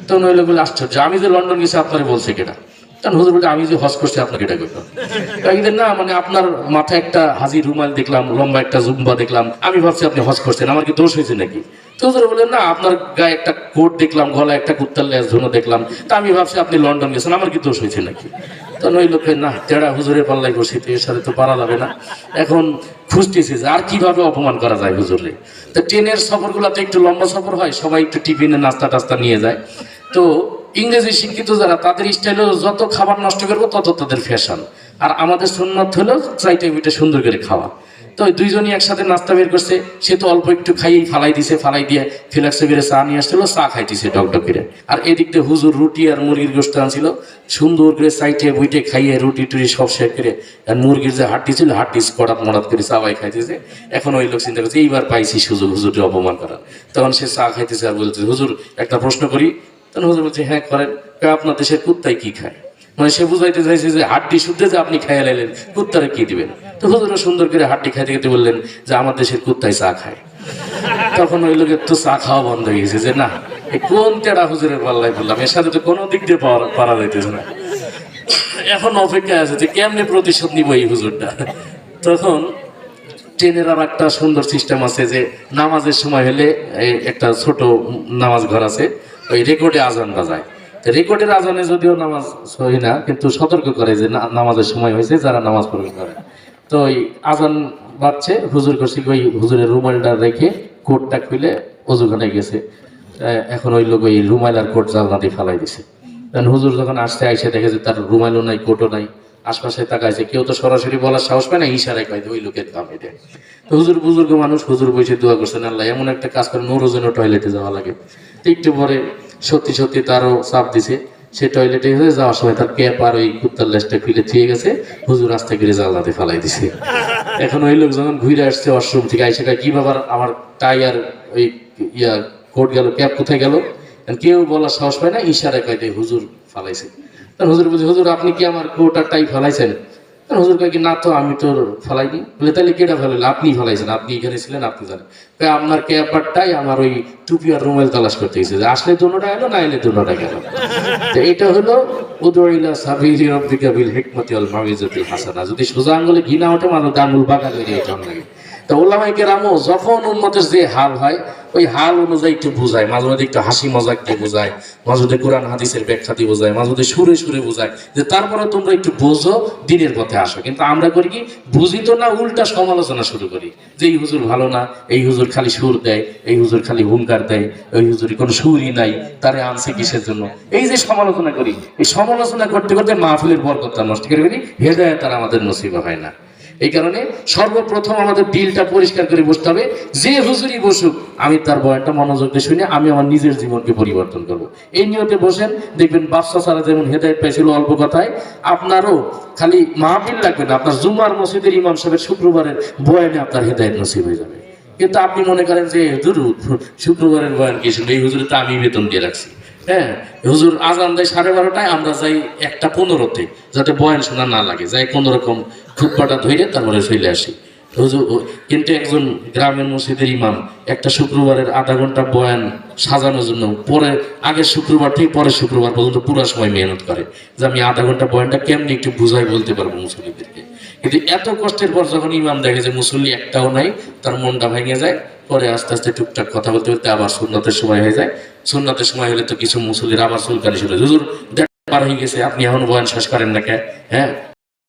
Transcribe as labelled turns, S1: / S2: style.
S1: তখন ওই লোক বলে আশ্চর্য, আমি যে লন্ডন গেছি আপনারা বলছে কেটা? তখন হুজুর বলে আমি যে হজ করছি আপনাকে এটা করলাম। একদিন না মানে আপনার মাথায় একটা হাজির রুমাল দেখলাম, লম্বা একটা জুম্বা দেখলাম, আমি ভাবছি আপনি হজ করছেন, আমার কি দোষ হয়েছে নাকি? তো হুজুর বললেন না, আপনার গায়ে একটা কোট দেখলাম, গলায় একটা কুত্তার লেজ ঝুনো দেখলাম, তা আমি ভাবছি আপনি লন্ডন গেছেন, আমার কি দোষ হয়েছে নাকি? তখন ওই লোকের না তেরা হুজুরের পাল্লাই বসে, এর সাথে তো পারা যাবে না। এখন খুঁজতেছি যে আর কিভাবে অপমান করা যায় হুজুরে। তো ট্রেনের সফরগুলোতে একটু লম্বা সফর হয়, সবাই একটু টিফিনে নাস্তা টাস্তা নিয়ে যায়। তো ইংরেজি শিক্ষিত যারা, তাদের স্টাইলে যত খাবার নষ্ট করবো তত তাদের ফ্যাশন। আর আমাদের সুন্নত হলো চাইটা মিটে সুন্দর করে খাওয়া। তো ওই দুইজনই একসাথে নাস্তা বের করছে, সে তো অল্প একটু খাইয়েই ফালাই দিছে, ফালাই দিয়ে ফ্লাক্সে বেড়ে চা নিয়ে আসছিল, চা খাইতেছে ডকডক করে। আর এদিক দিয়ে হুজুর রুটি আর মুরগির গোশত আনছিল, সুন্দর করে চাইটে বুইটে খাইয়ে রুটি টুটি সব শেষ করে, আর মুরগির যে হাড্ডি ছিল হাড্ডি কড়াত মড়াত করে চাবাই খাইতেছে। এখন ওই লোক চিন্তা করছে এইবার পাইছি সুযোগ হুজুরকে অপমান করার। তখন সে চা খাইতেছে আর বলছে, হুজুর একটা প্রশ্ন করি? তখন হুজুর বলছে হ্যাঁ করেন। আপনার দেশের কুত্তায় কি খায়? মানে সে বুঝাইতে চাইছে যে হাড্ডি শুদ্ধে যে আপনি খাইয়া লাইলেন, কুত্তারে কি দিবেন? তো হুজুরও সুন্দর করে হাড্ডি খাইতে খেতে বললেন যে আমার দেশের কুত্তায় চা খায়। তখন ওই লোকের তো চা খাওয়া বন্ধ হয়ে গেছে, যে না কোন তেড়া হুজুরের পাল্লায় বললাম, এর সাথে তো কোনো দিক দিয়ে পারা যাইতেছে না। এখন অপেক্ষা আছে যে কেমনে প্রতিশোধ নিব এই হুজুরটা। তখন ট্রেনের আর একটা সুন্দর সিস্টেম আছে যে নামাজের সময় হলে একটা ছোট নামাজ ঘর আছে, ওই রেকর্ডে আজান বাজায়। রেকর্ডের আজানে যদিও নামাজ সহি না, কিন্তু সতর্ক করে যে নামাজের সময় হয়েছে, যারা নামাজ পড়বে করে। তো ওই আজান বাজছে, হুজুর করছি ওই হুজুরের রুমালটা রেখে কোটটা খুলে অজুখানে গেছে। এখন ওই লোক ওই রুমাল আর কোট জালনা দিয়ে ফালাই দিছে। কারণ হুজুর যখন আসতে আইসে দেখে যে তার রুমালও নাই, কোটও নাই, আশপাশে তাকাইছে, কেউ তো সরাসরি বলার সাহস পায় না, ইশারায় কয় ওই লোকের দাম এটা। তো হুজুর বুজুর্গ মানুষ, হুজুর বসে দোয়া করছেন, আল্লাহ এমন একটা কাজ করে ওরও যেন টয়লেটে যাওয়া লাগে। তো একটু পরে সত্যি সত্যি তারও চাপ দিছে, সে টয়লেটে হয়ে যাওয়ার সময় তার ক্যাপ আর ওই কুত্তার লেজটা ফিলে থুয়ে গেছে, হুজুর রাস্তা করে জানলাতে ফালাই দিছে। এখন ওই লোক যখন ঘুরে আসছে ওয়াশরুম থেকে আইসে কি ব্যাপার, আমার টাই আর ওই কোট গেল, ক্যাপ কোথায় গেল? কেউ বলার সাহস পায় না, ইশারায় কয় হুজুর ফালাইছে। হুজুর বলছে, হুজুর আপনি কি আমার কোট আর টাই ফালাইছেন? হুজুর কয় কি না তো, আমি তো ফালাইনি। বলে তাহলে কেটা ফেলাইল? আপনি ফালাইছেন, আপনি এখানে ছিলেন, আপনি জানেন। আপনার ক্যাপারটাই আমার ওই টুপি আর রুমাল তালাশ করতে গেছে, যে আসলে দুটোটা এলো, না এলে দুটোটা গেল। তো এটা হলো উদুইলা সাবিলি রাব্বিকা বিল হিকমাতি ওয়াল মাউইজাতিল হাসানা। যদি সোজা আঙ্গুলে ঘি না ওঠে, মানুষ আঙ্গুল বাঁকা করে এটা লাগে। তো ওলামায়ে কেরামও যখন উম্মতের যে হাল হয়, ওই হাল অনুযায়ী একটু বুঝায়, মাঝে মাঝে একটু হাসি মজাক দিয়ে বোঝায়, মাঝে মাঝে কোরআন হাদিসের ব্যাখ্যা দিয়ে বোঝায়, মাঝে মাঝে সুরে সুরে বোঝায়, যে তারপরে তোমরা একটু বোঝো, দিনের পথে আসো। কিন্তু আমরা করি কি, বুঝি তো না, উল্টা সমালোচনা শুরু করি, যে এই হুজুর ভালো না, এই হুজুর খালি সুর দেয়, এই হুজুর খালি হুঙ্কার দেয়, ওই হুজুরি কোনো সুরই নাই, তারে আনছে কিসের জন্য? এই যে সমালোচনা করি, এই সমালোচনা করতে করতে মাহফিলের বরকতটা নষ্ট করে ফেলি, হেদায়েত আর আমাদের নসিব হয় না। এই কারণে সর্বপ্রথম আমাদের দিলটা পরিষ্কার করে বসতে হবে, যে হুজুরই বসুক আমি তার বয়ানটা মনোযোগ দিয়ে শুনে আমি আমার নিজের জীবনকে পরিবর্তন করব। এই নিয়তে বসেন, দেখবেন বাদশা ছাড়া যেমন হেদায়েত পাইছিল অল্প কথায়, আপনারও খালি মাহফিল লাগবে না, আপনার জুমার মসজিদের ইমাম সাহেবের শুক্রবারের বয়ানে আপনার হেদায়েত নসিব হয়ে যাবে। কিন্তু আপনি মনে করেন যে শুক্রবারের বয়ান কি শুনবে, এই হুজুরে তো আমি বেতন দিয়ে রাখছি। হ্যাঁ, হুজুর আজান দেয় 12:30, আমরা যাই 1:15, যাতে বয়ান শোনা না লাগে, যাই কোনো রকম খুতবাটা ধরে তারপরে চলে আসি। হুজুর কিন্তু একজন গ্রামের মসজিদের ইমাম একটা শুক্রবারের আধা ঘন্টা বয়ান সাজানোর জন্য পরে আগের শুক্রবার থেকে পরের শুক্রবার পর্যন্ত পুরো সময় মেহনত করে, যে আমি আধা ঘন্টা বয়ানটা কেমনি একটু বুঝাই বলতে পারবো মুসল্লিদেরকে। কিন্তু এত কষ্টের পর যখন ইমাম দেখে যে মুসল্লি একটাও নাই, তার মনটা ভেঙে যায়। পরে আস্তে আস্তে টুকটাক কথা বলতে বলতে আবার সুন্নতের সময় হয়ে যায়। সুন্নতের সময় হলে তো কিছু মুসল্লির আবার চুলকানি শুরু, হুজুর পার হয়ে গেছে, আপনি এখন বয়ান শেষ করেন না কে? হ্যাঁ,